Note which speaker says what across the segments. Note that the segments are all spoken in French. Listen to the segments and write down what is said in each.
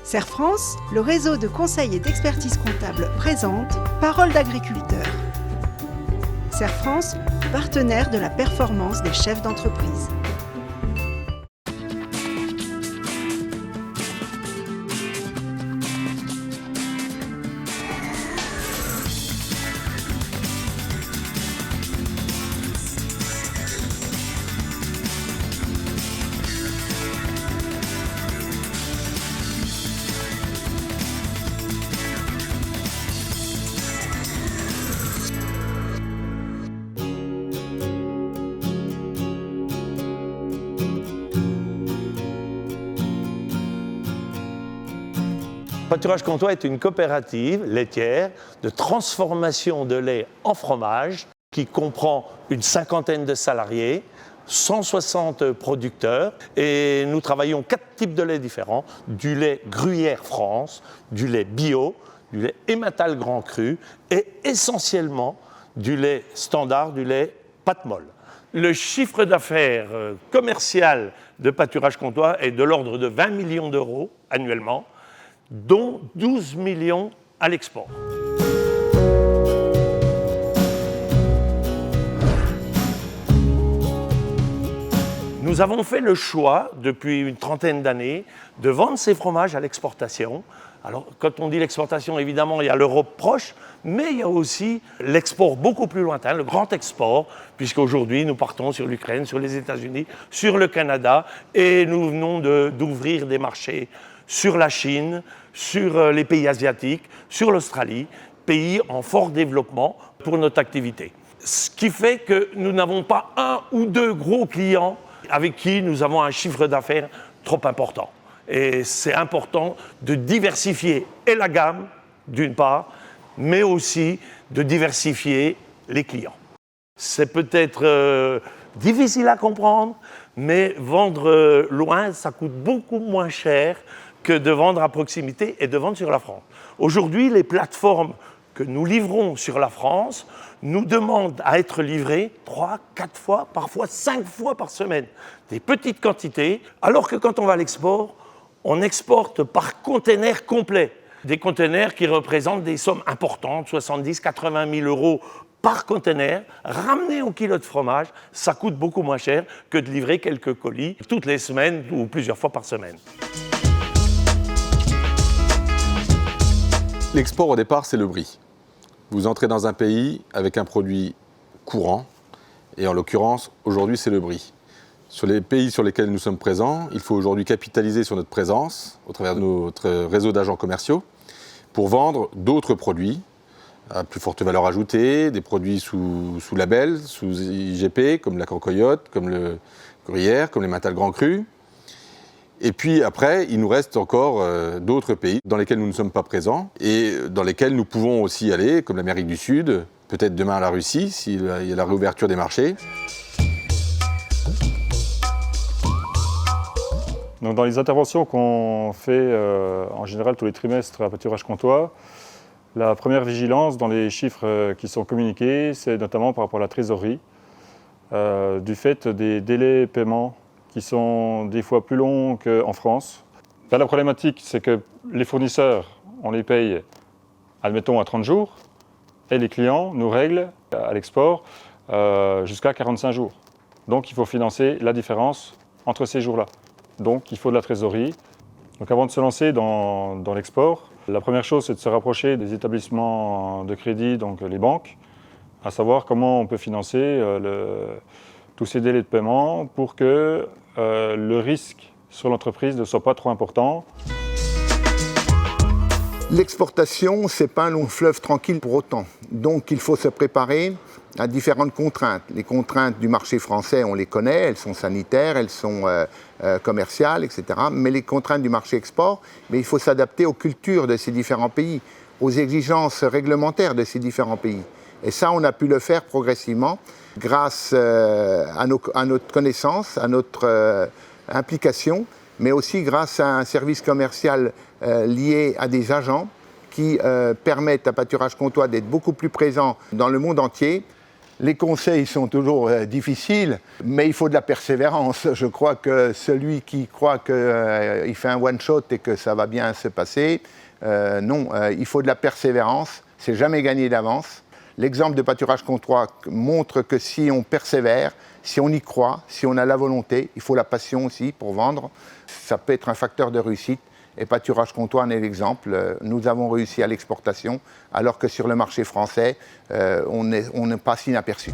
Speaker 1: Serre France, le réseau de conseil et d'expertise comptable présente Parole d'agriculteur. Serre France, partenaire de la performance des chefs d'entreprise.
Speaker 2: Pâturage Comtois est une coopérative laitière de transformation de lait en fromage qui comprend une cinquantaine de salariés, 160 producteurs et nous travaillons 4 types de lait différents, du lait Gruyère France, du lait bio, du lait Emmental Grand Cru et essentiellement du lait standard, du lait pâte molle. Le chiffre d'affaires commercial de Pâturage Comtois est de l'ordre de 20 millions d'euros annuellement, dont 12 millions à l'export. Nous avons fait le choix, depuis une trentaine d'années, de vendre ces fromages à l'exportation. Alors, quand on dit l'exportation, évidemment, il y a l'Europe proche, mais il y a aussi l'export beaucoup plus lointain, le grand export, puisqu'aujourd'hui, nous partons sur l'Ukraine, sur les États-Unis, sur le Canada, et nous venons d'ouvrir des marchés sur la Chine, sur les pays asiatiques, sur l'Australie, pays en fort développement pour notre activité. Ce qui fait que nous n'avons pas un ou deux gros clients avec qui nous avons un chiffre d'affaires trop important. Et c'est important de diversifier et la gamme, d'une part, mais aussi de diversifier les clients. C'est peut-être difficile à comprendre, mais vendre loin, ça coûte beaucoup moins cher que de vendre à proximité et de vendre sur la France. Aujourd'hui, les plateformes que nous livrons sur la France nous demandent à être livrés 3, 4 fois, parfois 5 fois par semaine. Des petites quantités, alors que quand on va à l'export, on exporte par container complet. Des containers qui représentent des sommes importantes, 70 000, 80 000 euros par container, ramenés au kilo de fromage, ça coûte beaucoup moins cher que de livrer quelques colis toutes les semaines ou plusieurs fois par semaine.
Speaker 3: L'export au départ, c'est le brie. Vous entrez dans un pays avec un produit courant, et en l'occurrence, aujourd'hui, c'est le brie. Sur les pays sur lesquels nous sommes présents, il faut aujourd'hui capitaliser sur notre présence, au travers de notre réseau d'agents commerciaux, pour vendre d'autres produits à plus forte valeur ajoutée, des produits sous label, sous IGP, comme la Crocoyote, comme le Gruyère, comme les Emmental Grand Cru. Et puis après, il nous reste encore d'autres pays dans lesquels nous ne sommes pas présents et dans lesquels nous pouvons aussi aller, comme l'Amérique du Sud, peut-être demain la Russie, s'il y a la réouverture des marchés.
Speaker 4: Donc dans les interventions qu'on fait en général tous les trimestres à Pâturage Comtois, la première vigilance dans les chiffres qui sont communiqués, c'est notamment par rapport à la trésorerie, du fait des délais de paiement qui sont des fois plus longs qu'en France. Là, la problématique, c'est que les fournisseurs, on les paye, admettons, à 30 jours, et les clients nous règlent à l'export jusqu'à 45 jours. Donc, il faut financer la différence entre ces jours-là. Donc, il faut de la trésorerie. Donc, avant de se lancer dans l'export, la première chose, c'est de se rapprocher des établissements de crédit, donc les banques, à savoir comment on peut financer tous ces délais de paiement pour que le risque sur l'entreprise ne soit pas trop important.
Speaker 5: L'exportation, ce n'est pas un long fleuve tranquille pour autant. Donc il faut se préparer à différentes contraintes. Les contraintes du marché français, on les connaît, elles sont sanitaires, elles sont commerciales, etc. Mais les contraintes du marché export, il faut s'adapter aux cultures de ces différents pays, aux exigences réglementaires de ces différents pays. Et ça, on a pu le faire progressivement grâce à notre connaissance, à notre implication, mais aussi grâce à un service commercial lié à des agents qui permettent à Pâturage Comtois d'être beaucoup plus présent dans le monde entier. Les conseils sont toujours difficiles, mais il faut de la persévérance. Je crois que celui qui croit qu'il fait un one-shot et que ça va bien se passer, non, il faut de la persévérance. C'est jamais gagné d'avance. L'exemple de pâturage comtois montre que si on persévère, si on y croit, si on a la volonté, il faut la passion aussi pour vendre, ça peut être un facteur de réussite. Et pâturage comtois en est l'exemple. Nous avons réussi à l'exportation, alors que sur le marché français, on ne passe inaperçu.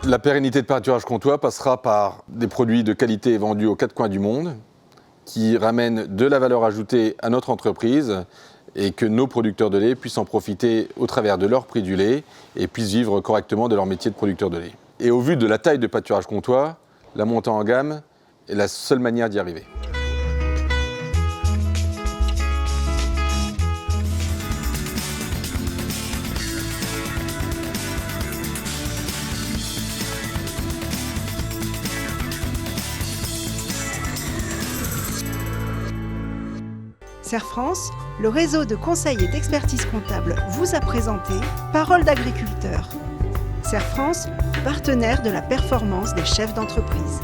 Speaker 3: La pérennité de pâturage comtois passera par des produits de qualité vendus aux quatre coins du monde, qui ramènent de la valeur ajoutée à notre entreprise et que nos producteurs de lait puissent en profiter au travers de leur prix du lait et puissent vivre correctement de leur métier de producteur de lait. Et au vu de la taille de pâturage comtois, la montée en gamme est la seule manière d'y arriver.
Speaker 1: Serre France, le réseau de conseil et d'expertise comptable vous a présenté Parole d'agriculteur. Serre France, partenaire de la performance des chefs d'entreprise.